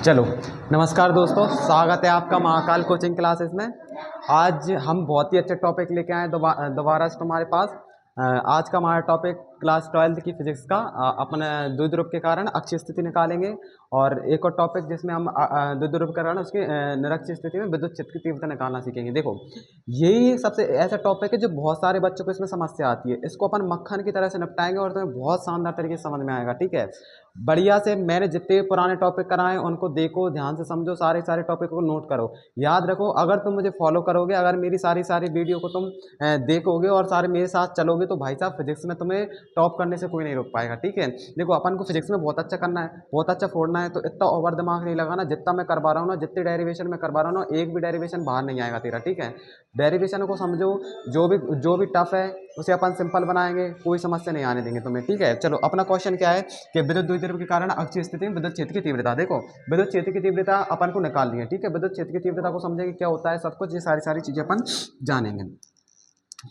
चलो, नमस्कार दोस्तों, स्वागत है आपका महाकाल कोचिंग क्लासेस में। आज हम बहुत ही अच्छे टॉपिक लेके आए दोबारा से तुम्हारे पास। आज का हमारा टॉपिक क्लास 12th की फिजिक्स का अपने द्विध्रुव के कारण अक्षीय स्थिति निकालेंगे। और एक और टॉपिक जिसमें हम द्विध्रुव के कारण उसकी निरक्षीय स्थिति में विद्युत क्षेत्र की तीव्रता निकालना सीखेंगे। देखो, यही सबसे ऐसा टॉपिक है जो बहुत सारे बच्चों को इसमें समस्या आती है। इसको अपन मक्खन की तरह से निपटाएंगे और तुम्हें बहुत शानदार तरीके से समझ में आएगा। ठीक है, बढ़िया से मैंने जितने पुराने टॉपिक कराए उनको देखो, ध्यान से समझो, सारे टॉपिक को नोट करो, याद रखो। अगर तुम मुझे फॉलो करोगे, अगर मेरी सारी वीडियो को तुम देखोगे और सारे मेरे साथ चलोगे, तो भाई साहब फिजिक्स में तुम्हें टॉप करने से कोई नहीं रोक पाएगा। ठीक है, देखो अपन को फिजिक्स में बहुत अच्छा करना है, बहुत अच्छा फोड़ना है, तो इतना ओवर दिमाग नहीं लगाना। जितना मैं करवा रहा हूँ ना, जितनी डेरिवेशन में करवा रहा हूँ ना, एक भी डेरिवेशन बाहर नहीं आएगा तेरा। ठीक है, डेरिवेशन को समझो, जो भी टफ है उसे अपन सिंपल बनाएंगे, कोई समस्या नहीं आने देंगे तुम्हें। ठीक है, चलो अपना क्वेश्चन क्या है कि विद्युत द्विध्रुव के कारण अक्षीय स्थिति में विद्युत क्षेत्र की तीव्रता। देखो, विद्युत क्षेत्र की तीव्रता अपन को निकालनी है। ठीक है, विद्युत क्षेत्र की तीव्रता को समझेंगे क्या होता है, सब कुछ ये सारी चीजें अपन जानेंगे।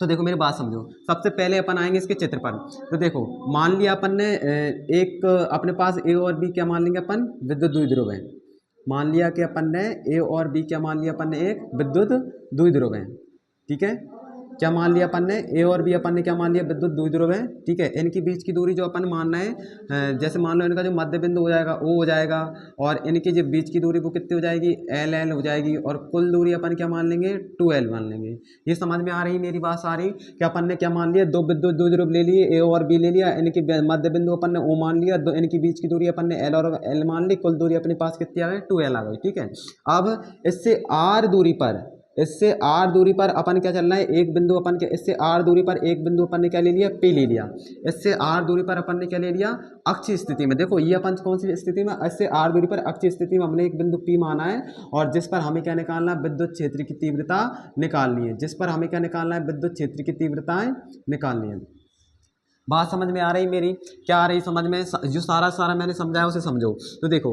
तो देखो मेरी बात समझो, सबसे पहले अपन आएंगे इसके चित्र पर। तो देखो, मान लिया अपन ने एक अपने पास ए और बी क्या मान लेंगे अपन, विद्युत द्विध्रुव है। मान लिया कि अपन ने ए और बी क्या मान लिया अपन ने, एक विद्युत द्विध्रुव है। ठीक है, क्या मान लिया अपन ने, ए और बी अपन ने क्या मान लिया, विद्युत द्विध्रुव है। ठीक है, इनके बीच की दूरी जो अपन मानना है, जैसे मान लो इनका जो मध्य बिंदु हो जाएगा ओ हो जाएगा, और इनकी जो बीच की दूरी वो कितनी हो जाएगी, एल एल हो जाएगी, और कुल दूरी अपन क्या मान लेंगे, 2l मान लेंगे। ये समझ में आ रही मेरी बात सारी कि अपन ने क्या मान लिया, दो विद्युत द्विध्रुव ले लिए, ए और बी ले लिया, इनकी मध्य बिंदु अपन ने ओ मान लिया, दो इनकी बीच की दूरी अपन ने एल और एल मान ली, कुल दूरी अपने पास कितनी आ गई, 2l आ गई। ठीक है, अब इससे आर दूरी पर अपन क्या चलना है, एक बिंदु अपन के, इससे आर दूरी पर एक बिंदु अपन ने क्या ले लिया, पी ले लिया। इससे आर दूरी पर अपन ने क्या ले लिया, अक्षीय स्थिति में। देखो ये अपन कौन सी स्थिति में, इससे आर दूरी पर अक्षीय स्थिति में हमने एक बिंदु पी माना है, और जिस पर हमें क्या निकालना है, विद्युत क्षेत्र की तीव्रता निकालनी है। जिस पर हमें क्या निकालना है, विद्युत क्षेत्र की तीव्रताएं निकालनी है। बात समझ में आ रही मेरी, क्या आ रही समझ में, जो सारा मैंने समझाया उसे समझो। तो देखो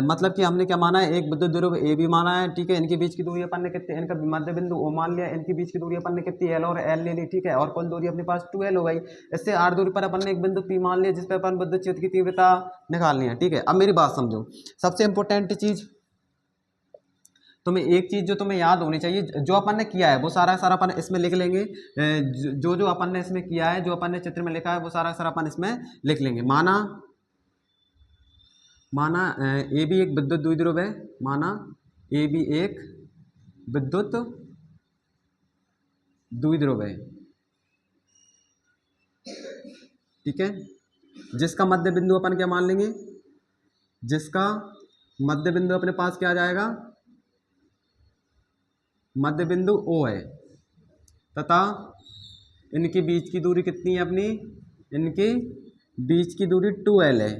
मतलब कि हमने क्या माना है, एक विद्युत ध्रुव ए भी माना है। ठीक है, इनके बीच की दूरी अपन ने कितनी, इनका मध्य बिंदु ओ मान लिया, इनकी बीच की दूरी अपन ने कितनी, एल और एल ले ली। ठीक है, और कुल दूरी अपने पास 2l हो गई। इससे आर दूरी पर अपन ने एक बिंदु पी मान लिया, जिस पर अपन विद्युत क्षेत्र की तीव्रता निकालनी है। ठीक है, अब मेरी बात समझो, सबसे इंपॉर्टेंट चीज तुम्हें, एक चीज जो तुम्हें याद होनी चाहिए, जो अपन ने किया है वो सारा अपन इसमें लिख लेंगे। जो अपन ने इसमें किया है, जो अपन ने चित्र में लिखा है, वो सारा अपन इसमें लिख लेंगे। माना ए भी एक विद्युत द्विध्रुव है, माना ए भी एक विद्युत द्विध्रुव है। ठीक है, जिसका मध्य बिंदु अपन क्या मान लेंगे, जिसका मध्य बिंदु अपने पास क्या आ जाएगा, मध्य बिंदु O है, तथा इनके बीच की दूरी कितनी है अपनी, इनके बीच की दूरी 2l है,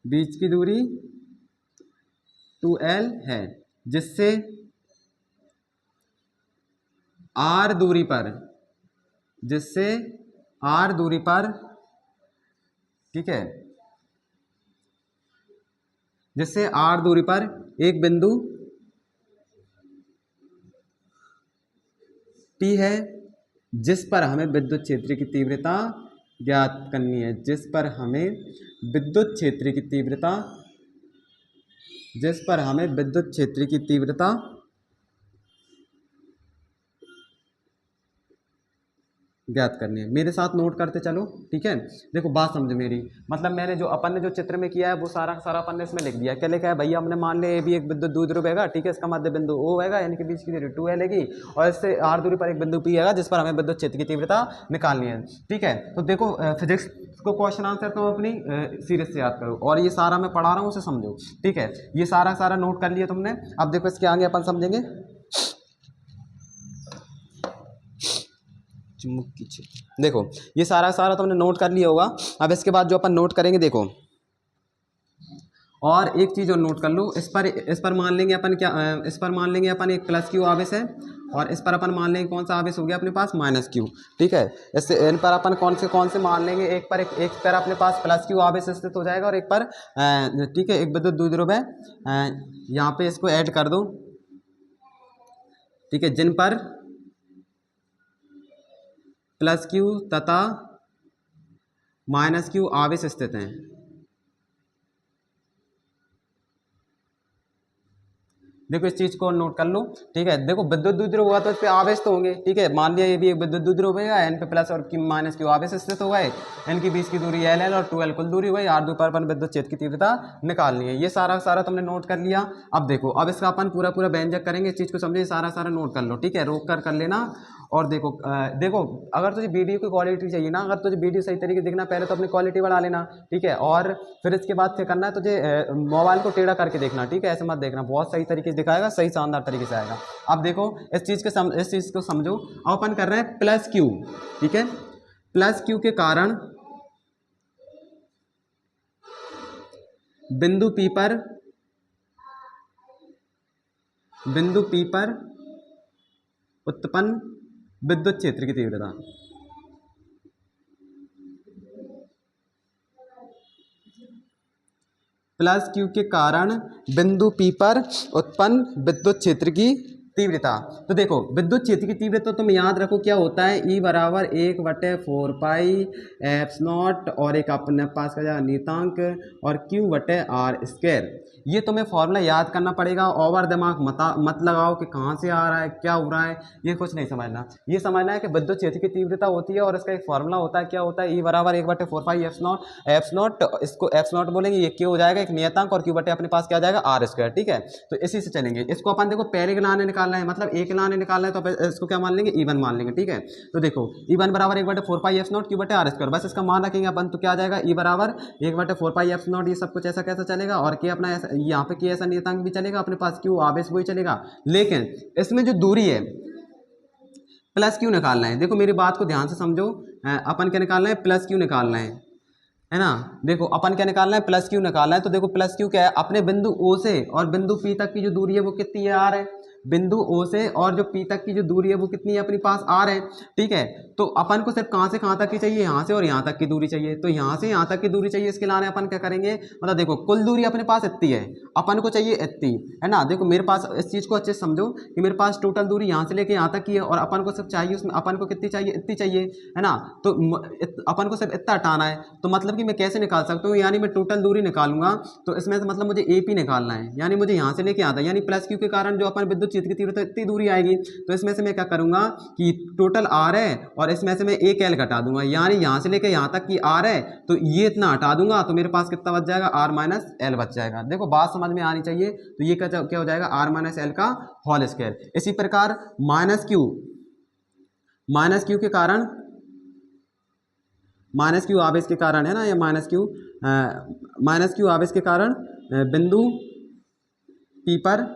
बीच की दूरी 2l है। जिससे r दूरी पर, जिससे r दूरी पर, ठीक है, जिससे r दूरी पर एक बिंदु P है, जिस पर हमें विद्युत क्षेत्र की तीव्रता ज्ञात करनी है, जिस पर हमें विद्युत क्षेत्र की तीव्रता, जिस पर हमें विद्युत क्षेत्र की तीव्रता ज्ञात करनी है। मेरे साथ नोट करते चलो। ठीक है, देखो बात समझो मेरी, मतलब मैंने जो अपन ने जो चित्र में किया है वो सारा अपन ने इसमें लिख दिया। क्या लिखा है भैया, हमने मान लिया ये भी एक विद्युत द्विध्रुव है। ठीक है, इसका मध्य बिंदु O है, यानी कि बीच की दूरी 2l है, और इससे r दूरी पर एक बिंदु P है, जिस पर हमें विद्युत क्षेत्र की तीव्रता निकालनी है। ठीक है, तो देखो फिजिक्स को क्वेश्चन आंसर तुम अपनी सीरीज से याद करो, और ये सारा मैं पढ़ा रहा हूँ उसे समझो। ठीक है, ये सारा नोट कर लिया तुमने। अब देखो इसके आगे अपन समझेंगे देखो ये सारा तुमने नोट कर लिया होगा। अब इसके बाद जो अपन नोट करेंगे, देखो और एक चीज़ और नोट कर लो, इस पर मान लेंगे अपन क्या, इस पर मान लेंगे अपन एक प्लस क्यू आवेश है, और इस पर अपन मान लेंगे कौन सा आवेश हो गया अपने पास, माइनस क्यू। ठीक है, इससे इन पर अपन कौन से मान लेंगे, एक पर अपने पास प्लस क्यू आवेश स्थित हो जाएगा, और एक पर ठीक है एक विद्युत द्विध्रुव है, यहाँ पे इसको ऐड कर दो। ठीक है, जिन पर प्लस क्यू तथा माइनस क्यू आवेश स्थित हैं। देखो इस चीज़ को नोट कर लो, ठीक है। देखो विद्युत द्विध्रुव हुआ तो इस पे आवेश तो होंगे, ठीक है। मान लिया ये भी एक विद्युत द्विध्रुव है, एन पे प्लस और माइनस क्यू आवेश स्थित हो गए, एन की बीच की दूरी एल एल और 2l कुल दूरी हुई, आर दो पर अपन विद्युत क्षेत्र की तीव्रता निकालनी है। ये सारा सारा तुमने नोट कर लिया। अब देखो अब इसका अपन पूरा पूरा व्यंजक करेंगे, इस चीज़ को समझे, सारा सारा नोट कर लो, ठीक है। रोक कर लेना। और देखो देखो अगर तुझे वीडियो की क्वालिटी चाहिए ना, अगर तुझे वीडियो सही तरीके से दिखना, पहले तो अपनी क्वालिटी बढ़ा लेना, ठीक है। और फिर इसके बाद क्या करना है तुझे, मोबाइल को टेढ़ा करके देखना, ठीक है। ऐसे मत देखना, बहुत सही तरीके से दिखाएगा, सही शानदार तरीके से आएगा। अब देखो इस चीज़ को समझो। अब अपन कर रहे हैं प्लस क्यू, ठीक है। प्लस क्यू के कारण बिंदु पी पर उत्पन्न विद्युत क्षेत्र की तीव्रता, प्लस क्यू के कारण बिंदु पी पर उत्पन्न विद्युत क्षेत्र की तीव्रता। तो देखो विद्युत क्षेत्र की तीव्रता तुम याद रखो क्या होता है, E बराबर 1/4 पाई एप्स नॉट और एक अपने पास का जाएगा नियतांक और Q/r²। ये तुम्हें फॉर्मूला याद करना पड़ेगा। ओवर दिमाग मत लगाओ कि कहाँ से आ रहा है, क्या हो रहा है, ये कुछ नहीं समझना। ये समझना है कि विद्युत क्षेत्र की तीव्रता होती है और इसका एक फॉर्मूला होता है, क्या होता है, E बराबर 1/4 पाई एप्स नॉट, इसको एप्स नॉट बोलेंगे, ये Q हो जाएगा एक नियतांक और Q/, अपने पास क्या आ जाएगा r², ठीक है। तो इसी से चलेंगे। इसको अपन देखो पहले के लाने निकालना है, मतलब एक लाने निकालना है, तो इसको क्या मान लेंगे, E1 मान लेंगे, ठीक है। तो देखो E1 बराबर 1/4 पाई एप्स नॉट Q/r², बस इसका मान रखेंगे अपन, तो क्या आ जाएगा, E बराबर 1/4 पाई एप्स नॉट, ये सब कुछ ऐसा कैसा चलेगा, और K अपना ऐसा, यहाँ पे K ऐसा नियतांक भी चलेगा, अपने पास Q आवेश वही चलेगा। लेकिन इसमें जो दूरी है प्लस क्यू निकालना है। देखो मेरी बात को ध्यान से समझो, अपन क्या निकालना है, प्लस क्यू निकालना है ना। देखो अपन क्या निकालना है, प्लस क्यू निकालना है। तो देखो प्लस क्यू क्या है, अपने बिंदु O से और बिंदु P तक की जो दूरी है वो कितनी है, r है। बिंदु O से और जो P तक की जो दूरी है वो कितनी है, अपने पास r है, ठीक है। तो अपन को सिर्फ कहाँ से कहाँ तक की चाहिए, यहाँ से और यहाँ तक की दूरी चाहिए। तो यहाँ से यहाँ तक की दूरी चाहिए, इसके लाने अपन क्या करेंगे, मतलब देखो कुल दूरी अपने पास इतनी है, अपन को चाहिए इतनी, है ना। देखो मेरे पास, इस चीज़ को अच्छे से समझो कि मेरे पास टोटल दूरी यहाँ से लेके यहाँ तक की है और अपन को सिर्फ चाहिए, उसमें अपन को कितनी चाहिए, इतनी चाहिए, है ना। तो अपन को सिर्फ इतना हटाना है। तो मतलब कि मैं कैसे निकाल सकता हूँ, यानी मैं टोटल दूरी निकालूंगा, तो इसमें से मतलब मुझे AP निकालना है, यानी मुझे यहाँ से लेके आता है, यानी प्लस क्यू के कारण जो अपन विद्युत क्षेत्र की तीव्रता इतनी दूरी आएगी। तो इसमें से मैं क्या करूंगा कि टोटल r है और इसमें से मैं एक l घटा दूंगा, यानी यहाँ से लेके यहाँ तक की r है, तो ये इतना हटा दूंगा, तो मेरे पास कितना बच जाएगा, r - l बच जाएगा। देखो बात समझ में आनी चाहिए। तो ये क्या हो जाएगा, r - l का होल स्क्वायर। इसी प्रकार माइनस क्यू के कारण, माइनस क्यू आवेश के कारण, है ना, या माइनस क्यू आवेश के कारण बिंदु P पर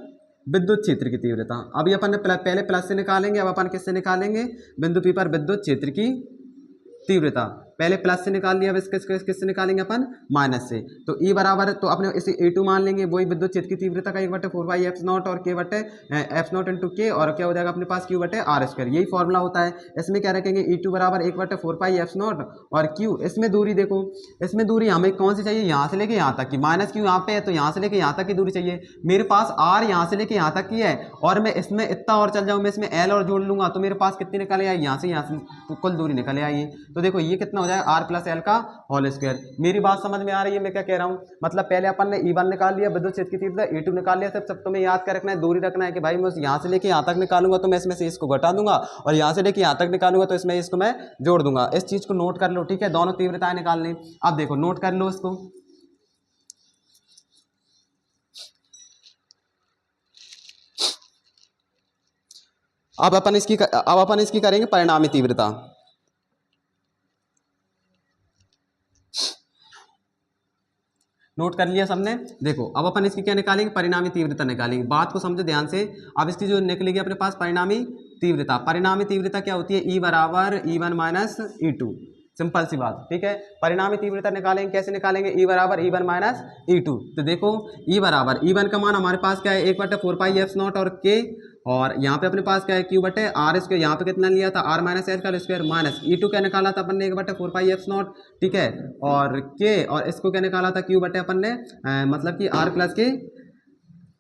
विद्युत क्षेत्र की तीव्रता। अभी अपन ने पहले प्लस से निकालेंगे, अब अपन किससे निकालेंगे, बिंदु P पर विद्युत क्षेत्र की तीव्रता। पहले प्लस से निकाल लिया, अब किससे निकालेंगे अपन, माइनस से। तो E बराबर, तो अपने इसे A2 मान लेंगे, वही विद्युत क्षेत्र की तीव्रता का 1/4 पाई एप्स नॉट और F नॉट इंटू K, और क्या हो जाएगा अपने पास Q/r²। यही फॉर्मूला होता है। इसमें क्या रखेंगे, E2 बराबर 1/4 पाई एप्स नॉट और Q, इसमें दूरी देखो, इसमें दूरी हमें कौन सी चाहिए, यहाँ से लेके यहाँ तक की, माइनस क्यू यहाँ पे है तो यहाँ से लेके यहाँ तक की दूरी चाहिए। मेरे पास r यहाँ से लेके यहाँ तक की है और मैं इसमें इतना और चल जाऊँ, मैं इसमें l और जोड़ लूंगा, तो मेरे पास कितनी निकल आई, यहाँ से तो कुल दूरी निकल आई। तो देखो ये कितना हो जाएगा, r+l का होल स्क्वायर। मेरी बात समझ में आ रही है मैं क्या कह रहा हूँ, मतलब पहले अपन ने E1 निकाल लिया, विद्युत क्षेत्र की तीव्रता, E2 निकाल लिया, सब तुम्हें याद कर रखना है, दूरी रखना है कि भाई मैं यहाँ से लेके यहाँ तक निकालूंगा तो मैं इसमें से इसको घटा दूंगा, और यहाँ से लेके यहाँ तक निकालूंगा तो इसमें इसको मैं जोड़ दूंगा। इस चीज को नोट कर लो, ठीक है, दोनों तीव्रताएं निकालनी। अब देखो नोट कर लो इसको। अब अपन इसकी करेंगे परिणामी तीव्रता। नोट कर लिया सबने। देखो अब अपन इसकी क्या निकालेंगे, परिणामी तीव्रता निकालेंगे। बात को समझो ध्यान से। अब इसकी जो निकलेगी अपने पास परिणामी तीव्रता, परिणामी तीव्रता क्या होती है, E बराबर E1 माइनस E2, सिंपल सी बात, ठीक है। परिणामी तीव्रता निकालेंगे, कैसे निकालेंगे, E बराबर E1 माइनस E2। तो देखो E बराबर E1 का मान हमारे पास क्या है, 1/4 पाई एप्स नॉट और K, और यहाँ पे अपने पास क्या है, Q/r²। यहाँ पे कितना लिया था, r-l का स्क्वायर, माइनस E2 क्या निकाला था अपन ने, 1/4 पाई एप्स नॉट, ठीक है, और K, और इसको क्या निकाला था, Q/ अपन ने मतलब कि r+ K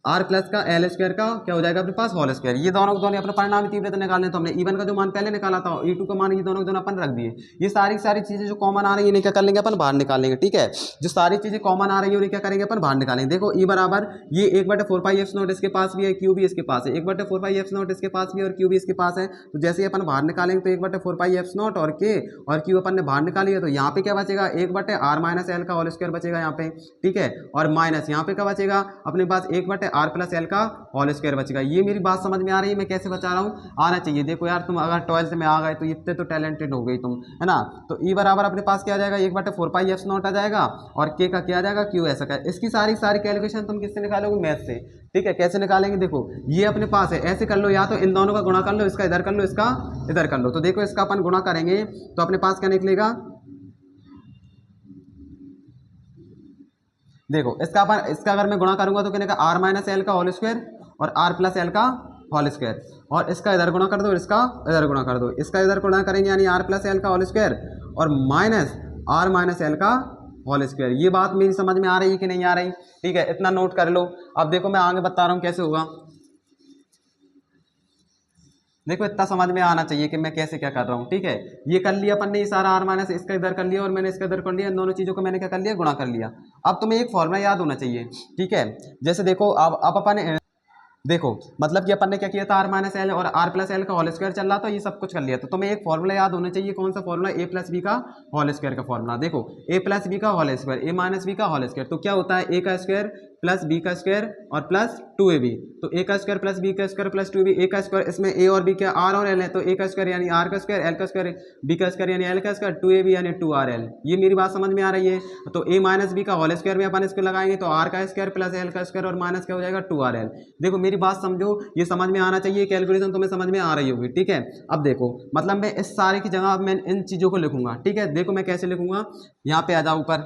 आर प्लस का एल स्क्वायर का क्या हो जाएगा अपने पास होल स्क्वायर। ये दोनों दोनों अपने परिणामी तीव्रता निकालने, तो हमने ई1 का जो मान पहले निकाला था और ई2 का मान, ये दोनों अपन रख दिए। ये सारी चीजें जो कॉमन आ रही है इन्हें क्या कर लेंगे अपन, बाहर निकालेंगे। ठीक है, जो सारी चीजें कॉमन आ रही है उन्हें क्या करेंगे अपन, बाहर निकालेंगे। देखो ई बराबर ये 1/4π इसके पास भी है, क्यू भी इसके पास है, 1/4π इसके पास भी है और क्यू भी इसके पास है। तो जैसे ही अपन बाहर निकालेंगे तो 1/4π और के और क्यू अपन ने बाहर निकाली है, तो यहाँ पे क्या बचेगा, 1/r - l का होल स्क्वायर बचेगा यहाँ पे। ठीक है, और माइनस यहाँ पे क्या बचेगा अपने पास, 1/r+l का होल स्क्वायर बचेगा। ये मेरी बात समझ में आ रही है, मैं कैसे बचा रहा हूँ, आना चाहिए। देखो यार, तुम अगर 12th में आ गए तो इतने तो टैलेंटेड हो गई तुम, है ना। तो ई बराबर अपने पास क्या आ जाएगा, 1/4π आ जाएगा और के का क्या आ जाएगा, क्यू ऐसा का। इसकी सारी कैलकुलेशन तुम किससे निकालोगे, मैथ से। ठीक है, कैसे निकालेंगे, देखो ये अपने पास है, ऐसे कर लो, या तो इन दोनों का गुणा कर लो, इसका इधर कर लो, इसका इधर कर लो। तो देखो इसका अपन गुणा करेंगे तो अपने पास क्या निकलेगा, देखो इसका अगर मैं गुणा करूंगा तो क्या निकलेगा, r - l का होल स्क्वायर और r+l का होल स्क्वायर, और इसका इधर गुणा कर दो, इसका इधर गुणा कर दो, इसका इधर गुणा करेंगे यानी r+l का होल स्क्वायर और माइनस r - l का होल स्क्वायर। ये बात मेरी समझ में आ रही है कि नहीं आ रही। ठीक है, इतना नोट कर लो। अब देखो मैं आगे बता रहा हूँ कैसे होगा। देखो इतना समझ में आना चाहिए कि मैं कैसे क्या कर रहा हूँ। ठीक है, ये कर लिया अपन ने, ये सारा r माइनस इसका इधर कर लिया और मैंने इसका इधर कर लिया, इन दोनों चीज़ों को मैंने क्या कर लिया, गुणा कर लिया। अब तुम्हें एक फॉर्मूला याद होना चाहिए। ठीक है, जैसे देखो अब अपन देखो मतलब कि अपन ने क्या किया था, r - l और r+l का होल स्क्वायर चल रहा था, ये सब कुछ कर लिया। तो तुम्हें एक फॉर्मूला याद होना चाहिए, कौन सा फॉर्मूला, a+b का होल स्क्वायर का फॉर्मूला। देखो a+b का होल स्क्वायर, a - b का होल स्क्वायर, तो क्या होता है, a का स्क्वायर प्लस b का स्क्वायर और प्लस 2ab। तो a का स्क्वायर प्लस b का स्क्वायर प्लस 2ab, a का स्क्वायर, इसमें a और b क्या, r और l है, तो a का स्क्वायर यानी r का स्क्वायर, l का स्क्वायर b का स्क्वायर यानी l का स्क्वायर, 2ab यानी 2rl। ये मेरी बात समझ में आ रही है। तो a - b का होल स्क्वायर में अपन इसको लगाएंगे तो r का स्क्वायर प्लस l का स्क्वायर और माइनस क्या हो जाएगा, 2rl। देखो मेरी बात समझो, ये समझ में आना चाहिए, कैलकुलेशन तुम्हें समझ में आ रही होगी। ठीक है, अब देखो मतलब मैं इस सारे की जगह मैं इन चीज़ों को लिखूंगा। ठीक है, देखो मैं कैसे लिखूंगा, यहाँ पे आ जाओ ऊपर।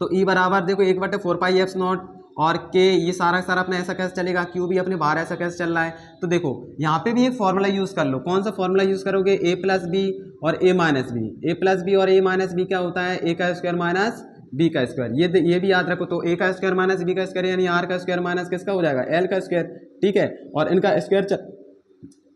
तो ई बराबर देखो 1/4π और के, ये सारा अपना ऐसा कैसे चलेगा, क्यू भी अपने बाहर ऐसा कैसे चल रहा है। तो देखो यहाँ पे भी एक फॉर्मूला यूज़ कर लो। कौन सा फॉर्मूला यूज़ करोगे, a+b और a-b और a-b क्या होता है, a का स्क्वायर माइनस b का स्क्वायर। ये भी याद रखो। तो a का स्क्वायर माइनस b का स्क्वायर यानी r का स्क्वायर माइनस किसका हो जाएगा, l का स्क्वायर। ठीक है, और इनका स्क्वायर,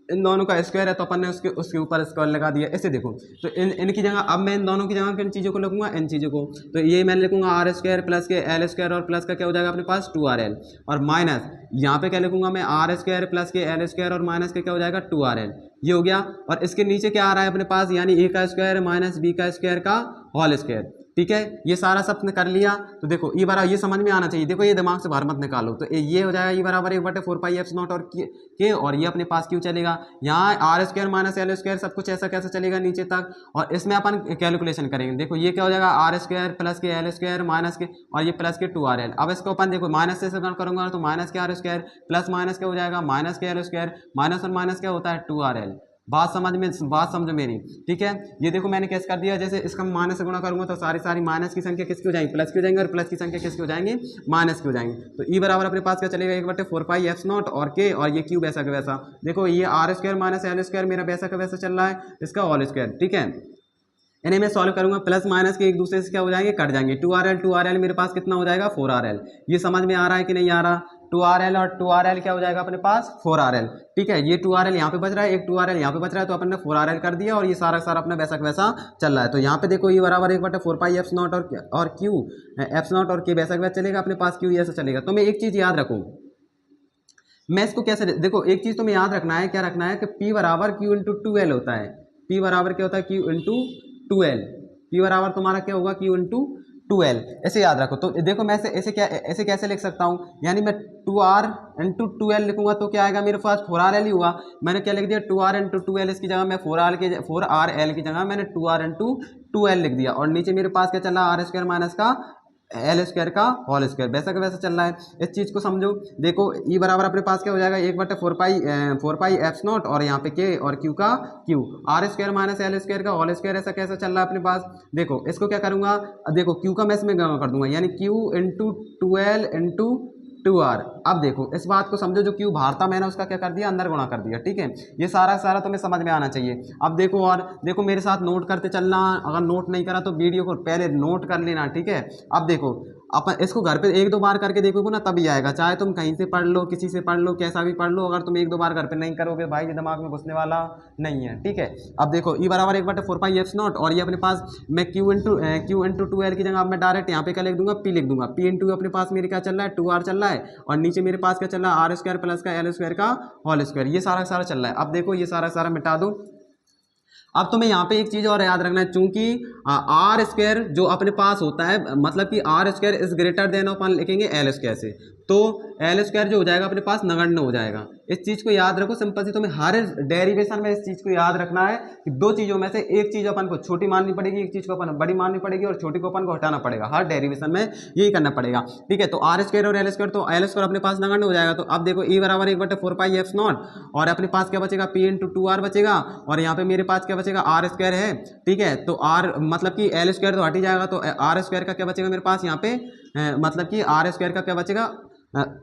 इन दोनों का स्क्वायर है तो अपन ने उसके ऊपर स्क्वायर लगा दिया। ऐसे देखो, तो इनकी जगह अब मैं इन दोनों की जगह किन चीज़ों को लिखूंगा, इन चीज़ों को। तो ये मैं लिखूंगा आर स्क्वायर प्लस के एल स्क्वायर और प्लस का क्या हो जाएगा अपने पास 2rl, और माइनस यहाँ पे क्या लिखूंगा मैं, आर स्क्वायर प्लस के एल स्क्वायर और माइनस के क्या हो जाएगा 2rl। ये हो गया, और इसके नीचे क्या आ रहा है अपने पास, यानी a का स्क्वायर माइनस b का स्क्वायर का होल स्क्वायर। ठीक है, ये सारा सब ने कर लिया। तो देखो ई बराबर, ये समझ में आना चाहिए, देखो ये दिमाग से बाहर मत निकालो। तो ये हो जाएगा ई बराबर 1/4π और के, और ये अपने पास क्यों चलेगा, यहाँ R square minus L square सब कुछ ऐसा कैसे चलेगा नीचे तक, और इसमें अपन कैलकुलेशन करेंगे। देखो ये क्या हो जाएगा, आर स्क्वायर प्लस के एल स्क्वायर माइनस के और ये प्लस के 2rl। अब इसको अपन देखो माइनस से गण करूंगा तो माइनस के आर स्क्वायर प्लस माइनस क्या हो जाएगा, माइनस के एल स्क्वायर, माइनस और माइनस क्या होता है 2rl। बात समझो मेरी। ठीक है, ये देखो मैंने कैसे कर दिया, जैसे इसका माइनस से गुणा करूंगा तो सारी माइनस की संख्या किसकी हो जाएंगी, प्लस की हो जाएंगे, और प्लस की संख्या किसकी हो जाएंगी, माइनस की हो जाएंगी। तो ई बराबर अपने पास क्या चलेगा, 1/4π और के, और ये क्यू वैसा का वैसा। देखो ये R square minus L square मेरा वैसा का वैसा चल रहा है, इसका होल स्क्वायर। ठीक है, इन्हें मैं सॉल्व करूंगा, प्लस माइनस के एक दूसरे से क्या हो जाएंगे, कट जाएंगे। 2rl मेरे पास कितना हो जाएगा, 4rl। ये समझ में आ रहा है कि नहीं आ रहा, 2rl और 2rl क्या हो जाएगा अपने पास, 4rl। ठीक है, ये 2rl यहाँ पे बच रहा है, एक 2rl यहाँ पे बच रहा है, तो अपन ने 4rl कर दिया, और ये सारा अपना वैसा वैसा चल रहा है। तो यहाँ पे देखो ये बराबर 1/4π और क्यू, f0 और के वैसा वैसा चलेगा अपने पास, क्यू ऐसा चलेगा। तो मैं एक चीज़ याद रखूँ, मैं इसको कैसे, देखो एक चीज़ तुम्हें याद रखना है, क्या रखना है कि P बराबर Q इंटू 2L होता है। P बराबर क्या होता है, Q इंटू 2L। P बराबर तुम्हारा क्या होगा, Q इंटू 2L, ऐसे याद रखो। तो देखो मैं ऐसे कैसे लिख सकता हूँ, यानी मैं 2R इंटू 2L लिखूंगा तो क्या आएगा मेरे पास, 4rl ही हुआ। मैंने क्या लिख दिया, 2R इंटू 2L, इसकी जगह मैं 4rl की जगह मैंने 2R इंटू 2L लिख दिया, और नीचे मेरे पास क्या चल रहा है, आर स्क्वायर माइनस का एल स्क्वायर का होल स्क्वायर, वैसा का वैसा चल रहा है। इस चीज़ को समझो। देखो ई बराबर अपने पास क्या हो जाएगा, 1/4π f0 और यहाँ पे के और क्यू का Q, R square minus L square का होल स्क्वायर, ऐसा कैसा चल रहा है अपने पास। देखो इसको क्या करूँगा, देखो क्यू का मैं इसमें गणना कर दूंगा, यानी Q into 2L into 2R। अब देखो इस बात को समझो, जो क्यू बाहर था मैंने उसका क्या कर दिया, अंदर गुणा कर दिया। ठीक है, ये सारा तुम्हें समझ में आना चाहिए। अब देखो, और देखो मेरे साथ नोट करते चलना, अगर नोट नहीं करा तो वीडियो को पहले नोट कर लेना। ठीक है, अब देखो अपन इसको घर पे एक दो बार करके देखोगे ना तभी आएगा, चाहे तुम कहीं से पढ़ लो, किसी से पढ़ लो, कैसा भी पढ़ लो, अगर तुम एक दो बार घर पे नहीं करोगे भाई ये दिमाग में घुसने वाला नहीं है। ठीक है, अब देखो ई बराबर 1/4π(f0) और ये अपने पास मैं Q इंटू 2L की जगह अब मैं डायरेक्ट यहाँ पे क्या लिख दूंगा, P लिख दूंगा। P इंटू अपने पास मेरे क्या चल रहा है, 2R चल रहा है, और नीचे मेरे पास क्या चल रहा है, R² प्लस का L² का होल स्क्वायर, ये सारा सारा चल रहा है। अब देखो ये सारा सारा मिटा दो। अब तुम्हें यहाँ पे एक चीज और याद रखना है, चूंकि R² जो अपने पास होता है, मतलब कि R² इज ग्रेटर देन अपन लिखेंगे L² से, तो L² जो हो जाएगा अपने पास नगण्य हो जाएगा। इस चीज को याद रखो, सिंपल सी तुम्हें हर डेरिवेशन में इस चीज को याद रखना है कि दो चीजों में से एक चीज अपन को छोटी माननी पड़ेगी, एक चीज को अपन बड़ी माननी पड़ेगी, और छोटी को अपन को हटाना पड़ेगा। हर डेरिवेशन में यही करना पड़ेगा। ठीक है, तो R² और L², तो L² अपने पास नगण्य हो जाएगा। तो अब देखो E बराबर 1/4π(f0) और अपने पास क्या बचेगा, P इंटू 2R बचेगा, और यहाँ पे मेरे पास क्या बचेगा, R² है। ठीक है, तो R मतलब कि L² तो हट ही जाएगा, तो R² का क्या बचेगा मेरे पास यहाँ पे, मतलब कि R² का क्या बचेगा,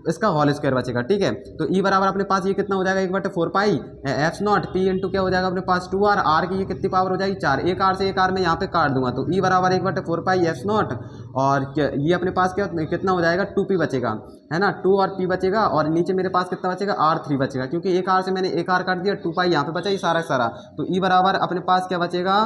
इसका होल स्क्वायर बचेगा। ठीक है, तो ई बराबर अपने पास ये कितना हो जाएगा, 1/4π(f0) P इंटू क्या हो जाएगा अपने पास 2R, R की ये कितनी पावर हो जाएगी 4, एक R से एक R में यहाँ पे काट दूंगा, तो ई बराबर 1/4π(f0) और ये अपने पास क्या कितना हो जाएगा, 2P बचेगा, है ना, 2 और P बचेगा, और नीचे मेरे पास कितना बचेगा, R3 बचेगा, क्योंकि एक R से मैंने एक R काट दिया, 2π यहाँ पे बचा, ये सारा सारा। तो ई बराबर अपने पास क्या बचेगा,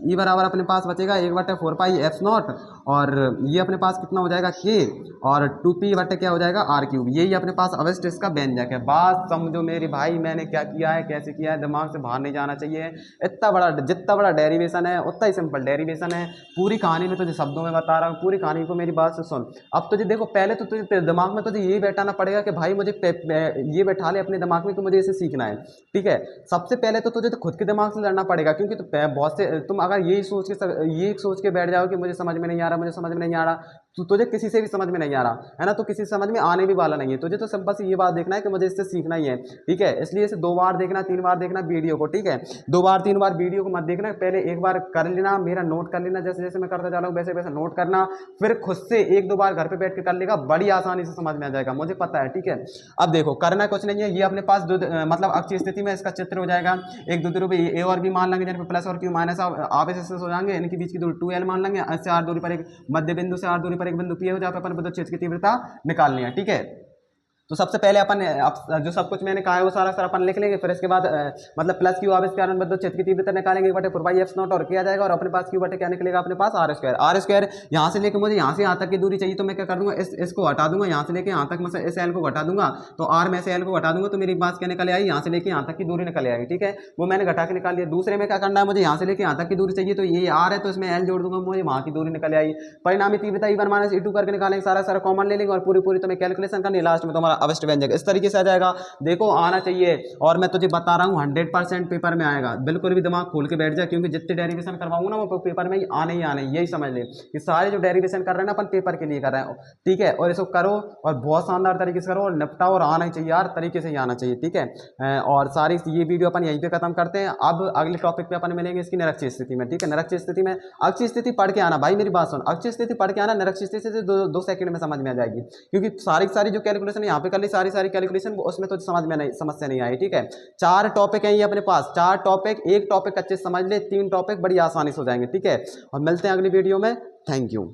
ई बराबर अपने पास बचेगा 1/4π(f0) और ये अपने पास कितना हो जाएगा K, और 2P बटे क्या हो जाएगा R3। यही अपने पास अवशिष्ट इसका व्यंजक है। बात समझो मेरे भाई, मैंने क्या किया है, कैसे किया है, दिमाग से बाहर नहीं जाना चाहिए। इतना बड़ा, जितना बड़ा डेरिवेशन है उतना ही सिंपल डेरिवेशन है। पूरी कहानी में तुझे शब्दों में बता रहा हूँ, पूरी कहानी को मेरी बात से सुन। अब तुझे देखो, पहले तो तुझे दिमाग में तुझे यही बैठाना पड़ेगा कि भाई मुझे ये बैठा ले अपने दिमाग में कि मुझे इसे सीखना है। ठीक है, सबसे पहले तो तुझे तो खुद के दिमाग से लड़ना पड़ेगा, क्योंकि तो बहुत से तुम अगर यही सोच के बैठ जाओ कि मुझे समझ में नहीं आ रहा, मुझे समझ में नहीं आ रहा, तो तुझे किसी से भी समझ में नहीं आ रहा है ना, तो किसी समझ में आने भी वाला नहीं है। तुझे तो सिंपल से ये बात देखना है कि मुझे इससे सीखना ही है। ठीक है, इसलिए इसे 2 बार देखना, 3 बार देखना वीडियो को। ठीक है, 2 बार 3 बार वीडियो को मत देखना, पहले एक बार कर लेना, मेरा नोट कर लेना, जैसे जैसे मैं करता जा रहा हूँ वैसे वैसे नोट करना, फिर खुद से 1-2 बार घर पे बैठ के कर लेगा, बड़ी आसानी से समझ में आ जाएगा, मुझे पता है। ठीक है, अब देखो करना कुछ नहीं है, ये अपने पास मतलब अक्षीय स्थिति में इसका चित्र हो जाएगा। एक दो दूरी पे A और B मान लेंगे, जहाँ पे प्लस और Q माइनस आप ऐसे हो जाएंगे, इनके बीच की दूरी 2L मान लेंगे, इससे R दूरी पर एक मध्य बिंदु से R दूरी पर एक बिंदु P हो, जहाँ पे अपन विद्युत क्षेत्र की तीव्रता निकालनी है। ठीक है, तो सबसे पहले अपन जो सब कुछ मैंने कहा है वो सारा सारा अपन लिख लेंगे, फिर इसके बाद मतलब प्लस Q आप इसके कारण विद्युत क्षेत्र की तीव्रता निकालेंगे 1/4π(f0) और किया जाएगा, और अपने पास Q बटे क्या निकलेगा अपने पास R²। यहाँ से लेके मुझे यहाँ से यहाँ तक की दूरी चाहिए, तो मैं क्या कर दूंगा, इसको हटा दूंगा, यहाँ से लेके यहाँ तक मैं इस L को घटा दूंगा, तो R में से L को घटा दूंगा, तो मेरी बात क्या निकल आई, यहाँ से लेके यहाँ तक की दूरी निकल आएगी। ठीक है, वो मैंने घटा के निकाल लिया। दूसरे में क्या करना है, मुझे यहाँ से लेके यहाँ तक की दूरी चाहिए, तो ये R है, तो इसमें L जोड़ दूंगा, मुझे वहाँ की दूरी निकल आई। परिणामी तीव्रता E1 - E2 करके निकालेंगे, सारा सारा कॉमन ले लेंगे, और पूरी पूरी तुम्हें कैलकुलेशन करनी, लास्ट में तुम्हारा अवशिष्ट व्यंजक इस तरीके से आ जाएगा। देखो आना चाहिए, और मैं तुझे बता रहा हूँ 100% पेपर में आएगा, बिल्कुल भी दिमाग खोल के बैठ जाए, क्योंकि जितने डेरिवेशन करवाऊंगा ना वो पेपर में ही आने ही आने, यही समझ ले कि सारे जो डेरिवेशन कर रहे हैं ना अपन पेपर के लिए कर रहे हैं। ठीक है, और इसको करो और बहुत शानदार तरीके से करो और निपटाओ, और आना ही चाहिए यार, तरीके से ही आना चाहिए। ठीक है, और सारी ये वीडियो अपन यहीं पे खत्म करते हैं। अब अगले टॉपिक पे अपन मिलेंगे इसकी निरक्षीय स्थिति में। ठीक है, निरक्षीय स्थिति में अक्षीय स्थिति पढ़ के आना भाई, मेरी बात सुन, अक्षीय स्थिति पढ़ के आना, निरक्षीय स्थिति से 2 सेकंड में समझ में आ जाएगी, क्योंकि सारी जो कैलकुलेशन यहाँ पे कर ली, सारी कैलकुलेशन उसमें तो समझ में नहीं, समस्या नहीं आई। ठीक है, 4 टॉपिक हैं ये अपने पास, 4 टॉपिक, एक टॉपिक अच्छे से समझ ले, 3 टॉपिक बड़ी आसानी से हो जाएंगे। ठीक है, और मिलते हैं अगली वीडियो में। Thank you.